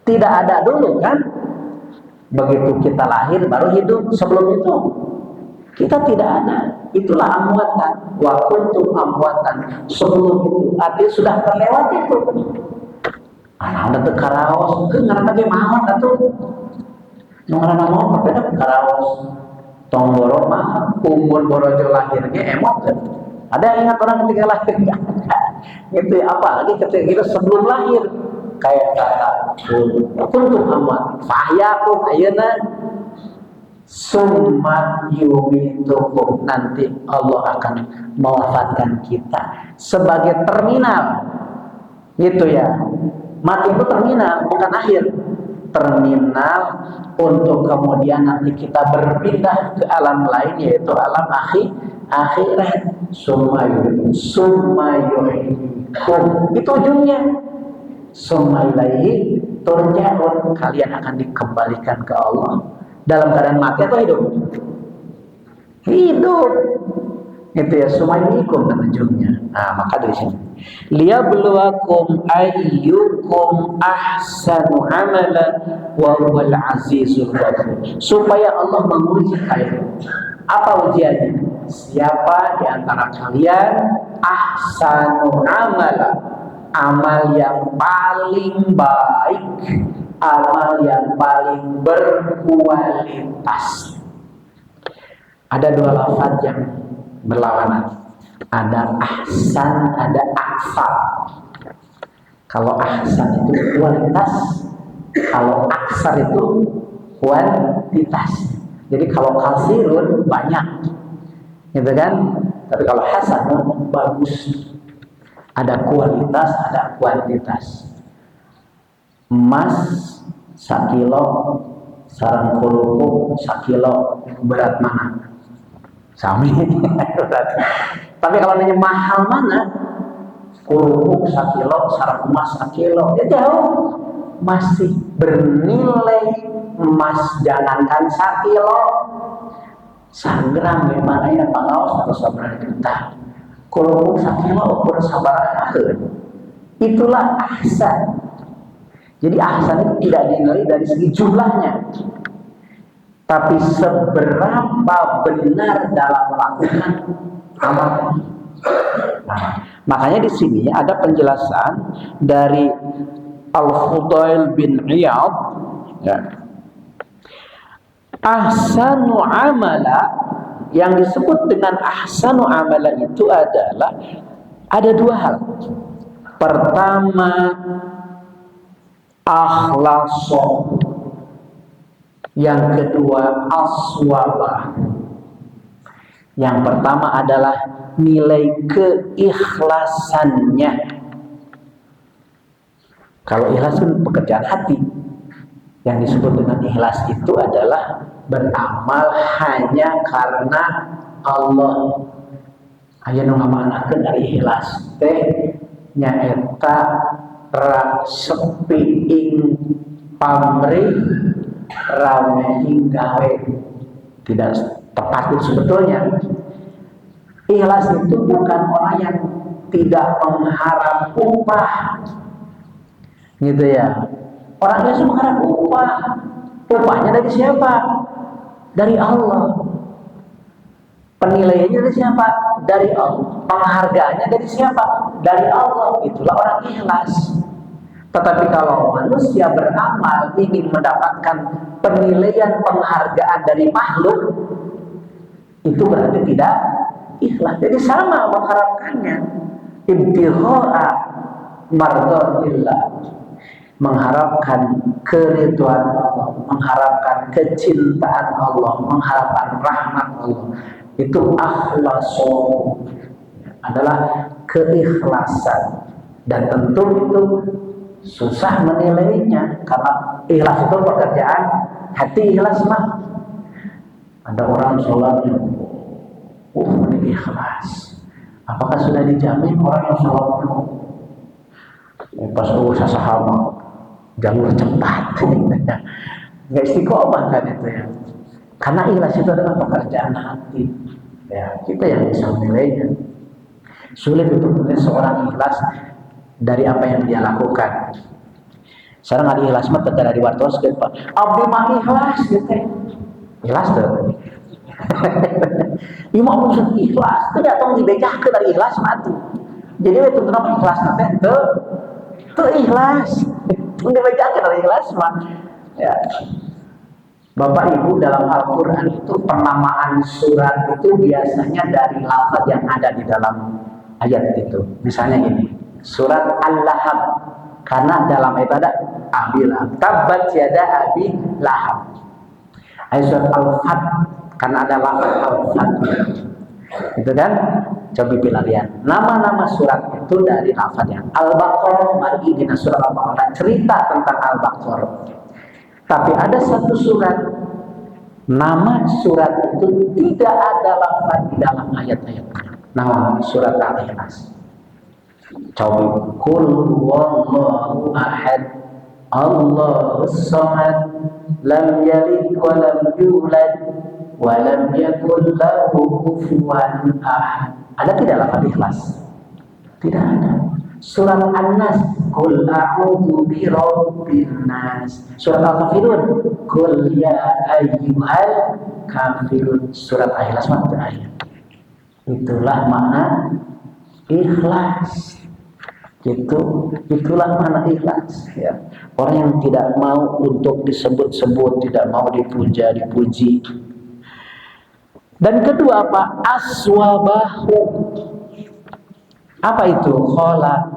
Tidak ada dulu kan? Begitu kita lahir baru hidup. Sebelum itu kita tidak ada. Itulah amwatan. Wa kuntum amwatan. Sebelum itu artinya sudah terlewati itu. Anak teu karaos, teu ngaranna ge maot atuh. Nu ngaranna maot beda karaos. Tonggoro mah umur borojo lahir ge emot. Ada yang ingat orang ketika lahir? Gitu ya, apalagi ketika kita sebelum lahir. Kayak kata kuntum amwat fahyakum ayeuna summa yumitukum, nanti Allah akan mewafatkan kita sebagai terminal. Gitu ya. Mati itu terminal, bukan akhir. Terminal untuk kemudian nanti kita berpindah ke alam lain, yaitu alam akhirat. Summa yuhyikum, itu ujungnya. Summa ilaihi turja'un, kalian akan dikembalikan ke Allah dalam keadaan mati atau hidup? Hidup. Itu ya, summa yuhyikum dan ujungnya. Nah, maka dari sini liyabluwakum ayyukum ahsanu amala wa huwal azizul ghafur, supaya Allah menguji kalian. Apa ujiannya? Siapa di antara kalian ahsanu amala, amal yang paling baik, amal yang paling berkualitas. Ada dua lafaz yang berlawanan. Ada ahsan, ada aksar. Kalau ahsan itu kualitas, kalau aksar itu kuantitas. Jadi kalau kasirun banyak, gitu kan? Tapi kalau hasan bagus, ada kualitas, ada kuantitas. Emas sakilo, sarang kerupuk sakilo, berat mana? Sami. Tapi kalau nanya mahal mana? Kerupuk sakilo, sarang emas sakilo, ya jauh. Masih bernilai emas, jangankan sakilo, sanggram gimana ya pangaos atau sabar juta. Kerupuk sakilo ukur sabaraha. Itulah ahsan. Jadi ahsan itu tidak dinilai dari segi jumlahnya, tapi seberapa benar dalam melakukan amal. Nah, makanya di sini ada penjelasan dari Al-Fudail bin Iyad, ya. Ahsanu amala, yang disebut dengan ahsanu amala itu adalah ada dua hal. Pertama, akhlaso. Yang kedua, aswabah. Yang pertama adalah nilai keikhlasannya. Kalau ikhlas itu pekerjaan hati. Yang disebut dengan ikhlas itu adalah beramal hanya karena Allah. Aya nu ngamanakeun dari ikhlas teh nyaeta ra sepi ing pamrih rameing gawe. Tidak tepat itu sebetulnya. Ikhlas itu bukan orang yang tidak mengharap upah, gitu ya. Orang Ikhlas mengharap upah. Upahnya dari siapa? Dari Allah. Penilaiannya dari siapa? Dari Allah. Penghargaannya dari siapa? Dari Allah. Itulah orang ikhlas. Tetapi kalau manusia beramal ingin mendapatkan penilaian penghargaan dari makhluk, itu berarti tidak ikhlas. Jadi sama mengharapkannya. Ibtigha'a mardhatillah, mengharapkan keridhaan Allah, mengharapkan kecintaan Allah, mengharapkan rahmat Allah. Itu akhlasu, adalah keikhlasan. Dan tentu itu susah menilainya, karena ikhlas itu pekerjaan hati. Ikhlas mah ada orang sholatnya ini ikhlas. Apakah sudah dijamin orang yang sholat pas usaha sahama jalur cepat nggak istiqomah kan itu ya? Karena ikhlas itu adalah pekerjaan hati ya, kita yang bisa menilainya. Sulit untuk menilai seorang ikhlas dari apa yang dia lakukan. Sareng adi ikhlas mah teu dari wartoskeun Pak. Abdi mah ikhlas gitu. Ikhlas teu. Ieu mah urusan ikhlas, teu datang dibejakeun dari ikhlas mah atuh. Jadi we tuntunna ikhlas teh teu ikhlas. Teu dibejakeun dari ikhlas mah. Ya. Bapak Ibu, dalam Al-Quran itu penamaan surat itu biasanya dari lafaz yang ada di dalam ayat itu. Misalnya gini, surat Al-Lahab, karena dalam ayat ada Abi Lahab, Tabbat yada Abi Lahab. Ayat surat Al-Fat, karena ada lafaz Al-Fat. Itu kan, coba pilih nama-nama surat itu dari lafaz yang Al-Baqarah, mari di surat Al-Baqarah cerita tentang Al-Baqarah. Tapi ada satu surat, nama surat itu tidak ada lafaz di dalam ayat-ayatnya. Nama surat Al-Ikhlas. Coba Qul huwallahu ahad, Allahus samad, lam yalid wa lam yulad wa lam yakul lahu kufuwan ahad. Ada tidak lafaz Ikhlas? Tidak ada. Surat An-Nas, Qul a'udzu birabbin nas. Surat Al-Kafirun, Qul ya ayyuhal kafirun. Surat Al-Ikhlas mah terakhir. Itulah makna ikhlas. Itulah makna ikhlas ya. Orang yang tidak mau untuk disebut-sebut, tidak mau dipuji. Dan kedua apa? Aswabahu. Apa itu? Qala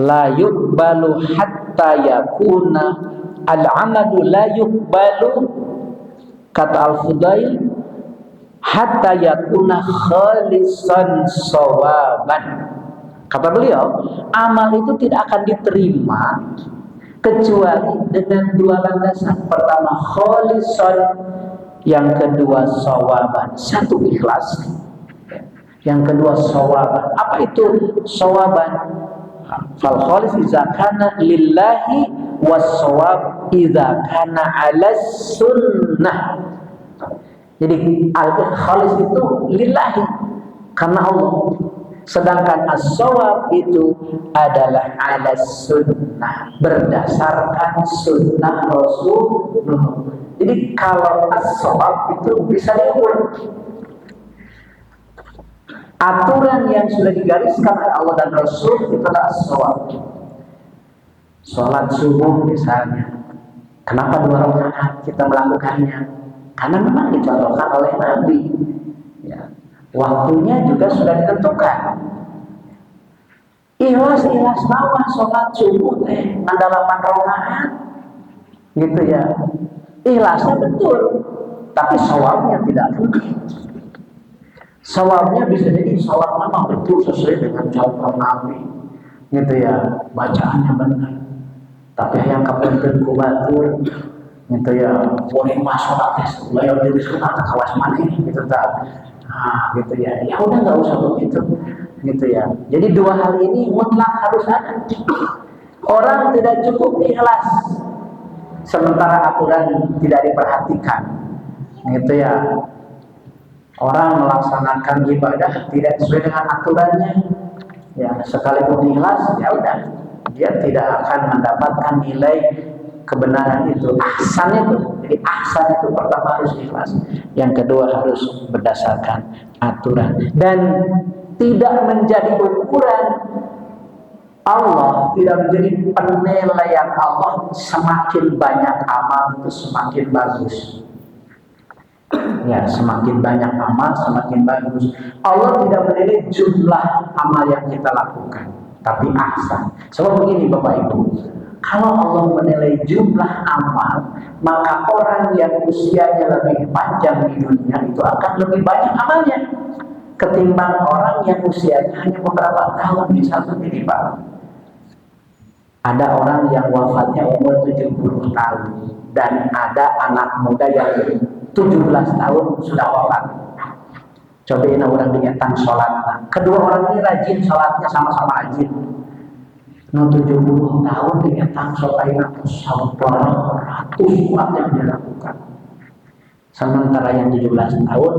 la yuqbalu hatta yakuna al-amalu la yuqbalu, kata Al-Fudail, hatta yakuna khalisan sawaban. Kata beliau, amal itu tidak akan diterima kecuali dengan dua landasan. Pertama khalisan, yang kedua sawaban. Satu ikhlas, yang kedua sawaban. Apa itu sawaban? Fal khalis idza kana lillahi was sawab idza kana ala sunnah. Jadi al-khalis itu lillahi, karena Allah. Sedangkan as-sawab itu adalah ala sunnah, berdasarkan sunnah Rasulullah. Jadi kalau as-sawab itu bisa diukur. Aturan yang sudah digariskan oleh Allah dan Rasul itu adalah as-sawab. Sholat subuh misalnya, kenapa 2 rakaat kita melakukannya? Karena memang dicontohkan oleh Nabi ya. Waktunya juga sudah ditentukan. Ikhlas nama sholat subuh ada 8 rakaat gitu ya. Ikhlasnya betul, tapi sawabnya tidak betul. Sawabnya bisa jadi sholat memang betul sesuai dengan contoh Nabi gitu ya, bacaannya benar, tapi yang kepenting kubatur gitu ya, boleh masuk atas layar jadi sunat kawas mana gitu tak, gitu ya, ya udah nggak usah begitu gitu ya. Jadi dua hal ini mutlak harus ada. Orang tidak cukup ikhlas sementara aturan tidak diperhatikan gitu ya. Orang melaksanakan ibadah tidak sesuai dengan aturannya ya, sekalipun ikhlas ya udah, dia tidak akan mendapatkan nilai kebenaran itu, ahsan itu. Jadi ahsan itu pertama harus ikhlas, yang kedua harus berdasarkan aturan, dan tidak menjadi ukuran Allah, tidak menjadi penilaian Allah. Semakin banyak amal itu semakin bagus ya, semakin banyak amal semakin bagus. Allah tidak menilai jumlah amal yang kita lakukan, tapi ahsan. Sebab begini Bapak Ibu, kalau Allah menilai jumlah amal, maka orang yang usianya lebih panjang di dunia itu akan lebih banyak amalnya ketimbang orang yang usianya hanya beberapa tahun. Misalnya ini Pak, ada orang yang wafatnya umur 70 tahun dan ada anak muda yang 17 tahun sudah wafat. Cobain orang dinyatakan sholat. Kedua orang ini rajin sholatnya, sama-sama rajin. 70 tahun dinyatakan sholatnya ratus sholat yang dilakukan. Sementara yang 17 tahun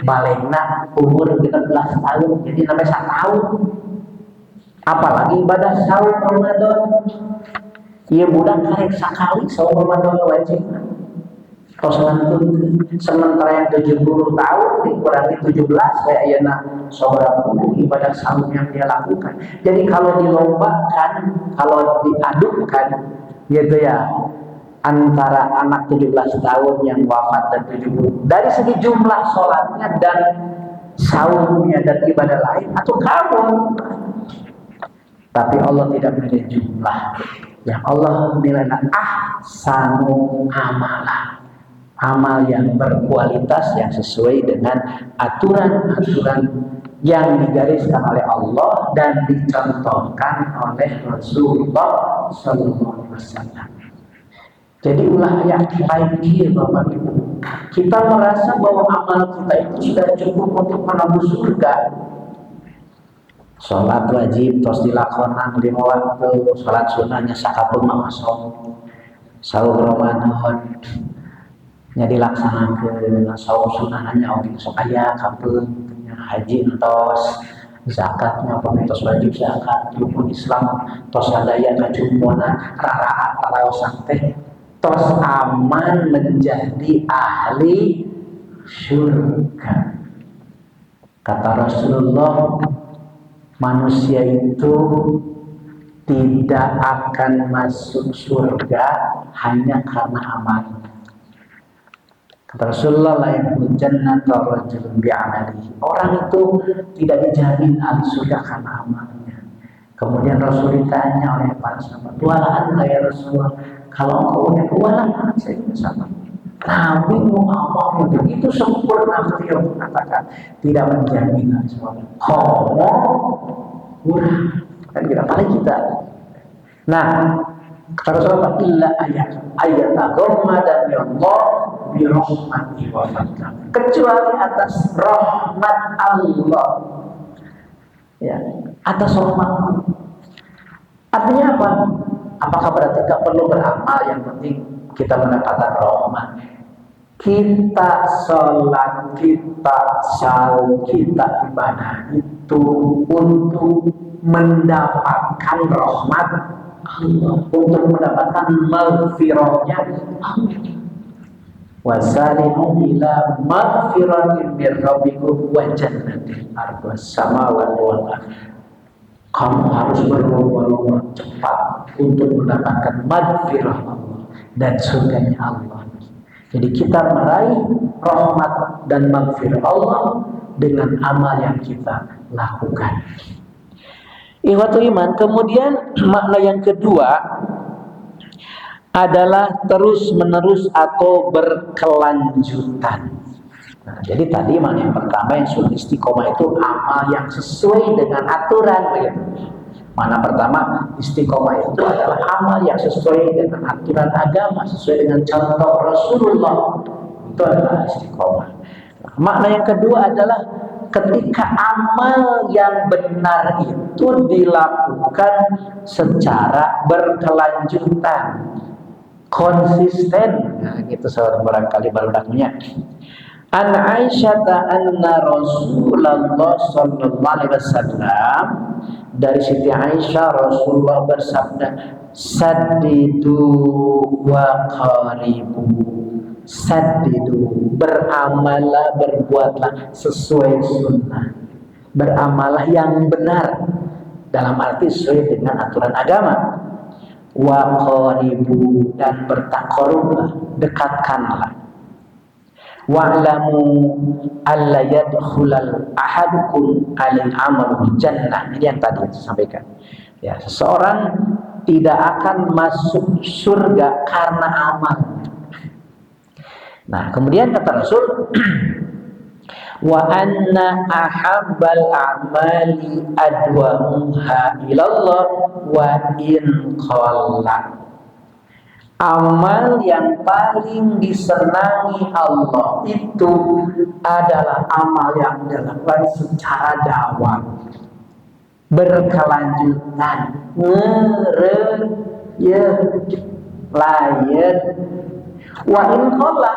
balena umur 13 tahun, jadi sampai 1 tahun. Apalagi ibadah sahur Ramadan Ieu budak karek sakali saum Ramadan wajib. Tos ngantun sementara yang 70 tahun dikurangi 17 kayak ayeuna saudara ibadah saum yang dia lakukan. Jadi kalau dilombakan, kalau diadukan gitu ya, antara anak 17 tahun yang wafat dan 70 dari segi jumlah sholatnya dan saumnya dan ibadah lain atau kamu, tapi Allah tidak menilai jumlah. Yang Allah menilai ahsanu amalah, amal yang berkualitas yang sesuai dengan aturan-aturan yang digariskan oleh Allah dan dicontohkan oleh Rasulullah Sallallahu Alaihi Wasallam. Jadi ulah ayat lain kia Bapak Ibu. Kita merasa bahwa amal kita itu sudah cukup untuk menembus surga. Sholat wajib terus dilakonan 5 waktu, sholat sunnahnya sakapeung masuk, sahur Ramadan nya dilaksanakeun, saum sunnahnya oge sok aya kapeung, haji entos, zakatnya pemerintah wajib zakat, rukun Islam tos sadaya kacumponan, raraat taraosan teh tos aman menjadi ahli surga. Kata Rasulullah, manusia itu tidak akan masuk surga hanya karena amalnya. Kata Rasulullah, la yadkhulul jannata rajulun bi'amalihi. Orang itu tidak dijamin ahli surga karena amalnya. Kemudian Rasul ditanya oleh para sahabat, "Walaan ya Rasulullah, kalau engkau punya kewalaan saya punya sahabat." Nabi Muhammad begitu sempurna beliau mengatakan tidak menjamin ahli surga. Komo murah kan kita paling kita. Nah, kata Rasulullah, illa ayat agama dan Allah birahmati wa fadlah, kecuali atas rahmat Allah, ya, atas rahmat. Artinya apa? Apakah berarti tak perlu beramal, yang penting kita mendapatkan rahmat? Kita sholat, kita saum, kita ibadah itu untuk mendapatkan rahmat Allah, untuk mendapatkan maghfirahnya Allah. Wasari'u ila maghfiratin min rabbikum wa jannatin arduha samawati wal ardh. Kamu harus berlomba-lomba cepat untuk mendapatkan maghfirah Allah dan surganya Allah. Jadi kita meraih rahmat dan maghfirah Allah dengan amal yang kita lakukan. Ikhwatul iman, kemudian makna yang kedua adalah terus-menerus atau berkelanjutan. Nah, jadi tadi makna yang pertama yang sudah istiqomah itu amal yang sesuai dengan aturan. Mana pertama, istiqomah itu adalah amal yang sesuai dengan aturan agama, sesuai dengan contoh Rasulullah. Itu adalah istiqomah. Nah, makna yang kedua adalah ketika amal yang benar itu dilakukan secara berkelanjutan, konsisten. Nah, gitu seorang barangkali baru punya. An Aisyah anna Rasulullah sallallahu alaihi wasallam, dari Siti Aisyah Rasulullah bersabda, saddidu wa qaribu. Saddidu, beramalah, berbuatlah sesuai sunnah, beramalah yang benar dalam arti sesuai dengan aturan agama. Wa qaribu, dan bertakarublah, dekatkanlah. Wa'lamu alla yadkhulal ahadukum alil amalu jannah. Ini yang tadi saya sampaikan. Ya, seseorang tidak akan masuk surga karena amalnya. Nah, kemudian kata Rasul, wa anna ahabbal a'mali adwamuha ilallah wa in qalla. Amal yang paling disenangi Allah itu adalah amal yang dilakukan secara dawam, berkelanjutan, layan. Wa in qalla,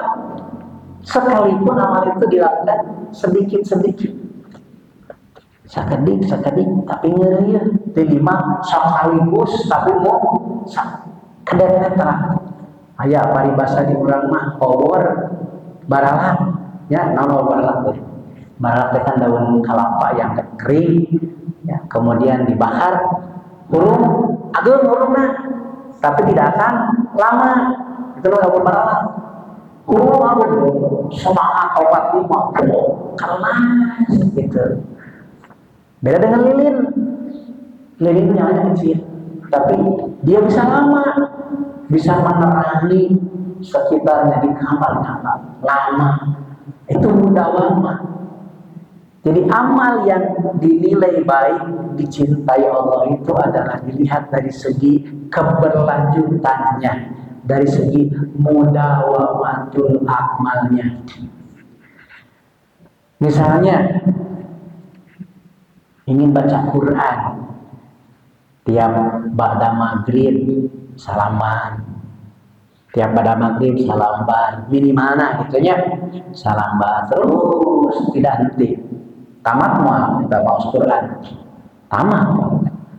sekalipun amal itu dilakukan sedikit-sedikit, sakedik tapi ngeureuyeuh, teu lima sekaligus tapi mau Kedep netra aya paribasa di urang mah obor baralak ya naon baralak teh baralak teh kan daun kelapa yang kering ya kemudian dibakar hurung ageung hurungna tapi tidak akan lama itu daun baralak hurung ageung semangat obat lima karena gitu beda dengan lilin lilin itu nyalanya kecil tapi dia bisa lama bisa menerangi sekitarnya di kamar-kamar lama itu mudah banget. Jadi amal yang dinilai baik dicintai Allah itu adalah dilihat dari segi keberlanjutannya, dari segi mudawamatul amalnya. Misalnya ingin baca Quran tiap ba'da maghrib salaman, tiap pada maghrib salaman minimalnya gitunya salaman terus tidak henti tamat mau kita mau Quran tamat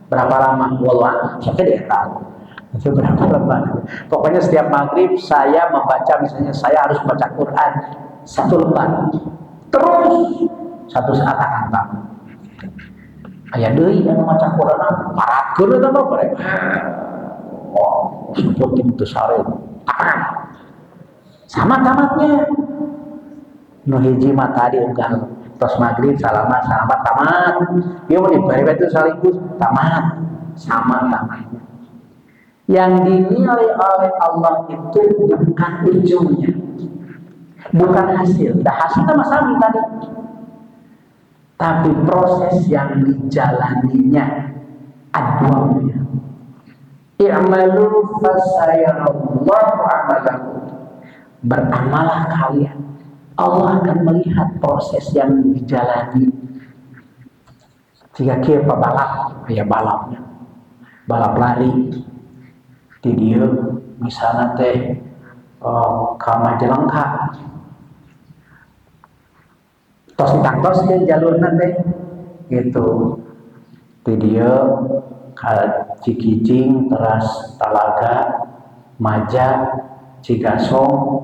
berapa lama wallah saya tidak tahu itu berapa lembar pokoknya setiap maghrib saya membaca misalnya saya harus baca Quran 1 lembar terus satu saat akan tamat aya deui anu maca Quran parakeun eta mah bareng seperti itu sare sama tamatnya nu hiji mah tadi unggal tos maghrib salamat tamat ieu mah dibari itu sekaligus tamat sama tamatnya yang dinilai oleh Allah itu bukan ujungnya bukan hasil hasilnya mah sami tadi tapi proses yang dijalaninya adwamnya i'malu fasayarallahu amalakum beramalah kalian Allah akan melihat proses yang dijalani jika kia balap ya balapnya balap lari di dia misalnya teh ka Majalengka tos ke jalurna teh gitu di dia ka Cikijing teras Talaga Maja Cigasong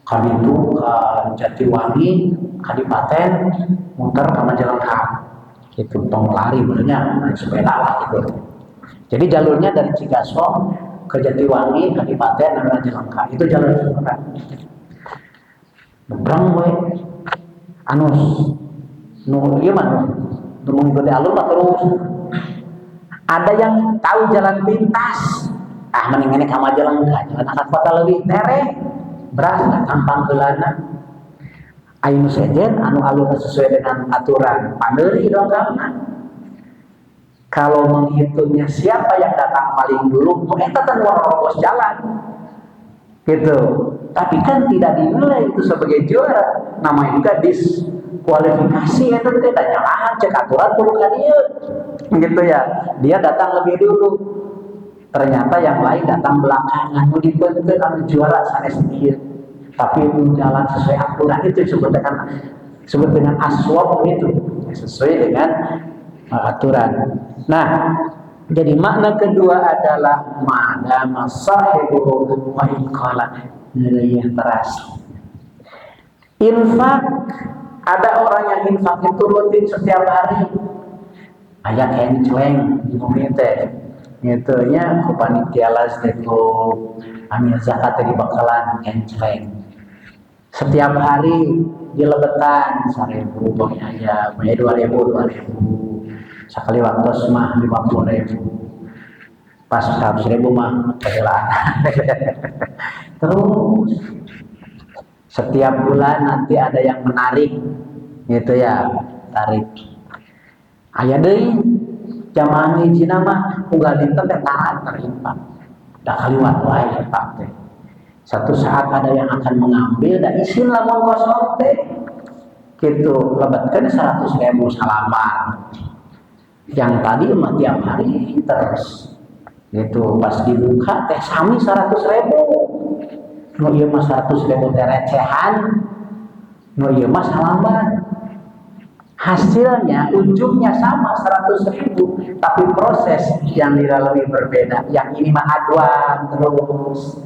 kaditu ka Jatiwangi Kadipaten muter ke Majalengka gitu tong lari benernya naik sepeda lah gitu jadi jalurnya dari Cigasong ke Jatiwangi Kadipaten dan Majalengka itu jalur sebenarnya bebrang we anus nu ieu mah nu mengikuti alur mah terus ada yang tahu jalan pintas mendingan ka Majalengka jalan anak kota lebih tereng beras tampang heulana aya nu sejen anu alurna sesuai dengan aturan pandeuri dong kalau menghitungnya siapa yang datang paling dulu eta teh warogos jalan gitu tapi kan tidak dinilai itu sebagai juara namanya juga diskualifikasi itu tidak nyalahan cek aturan kudu ka dieu gitu ya dia datang lebih dulu ternyata yang lain datang belakangan nu dibeunteun anu juara sanes ieu tapi jalan sesuai aturan itu disebut dengan aswab itu sesuai dengan aturan. Nah, jadi makna kedua adalah madama sahibu wa inqala nilai teras. Infak ada orang yang infak itu rutin setiap hari. Aya kenceleng di bumi teh. Gitu nya ku panitia las ku amil zakat di bakalan kenceleng. Setiap hari dilebetan 1.000 pokoknya aja, 2.000 sekali waktu mah 50.000 pas 100.000 mah perjalanan terus setiap bulan nanti ada yang menarik gitu ya tarik aya deui jamaah hijina mah unggal dinten teh taran terinfak da kaliwat wae infak teh satu saat ada yang akan mengambil dan isin lamun kosong teh gitu lebetkeun 100.000 salaman yang tadi mah tiap hari terus gitu pas dibuka teh sami 100.000 nu ieu mah 100.000 teh recehan nu ieu mah salaman hasilnya ujungnya sama 100.000, tapi proses yang dilalui berbeda. Yang ini mah aduan terus,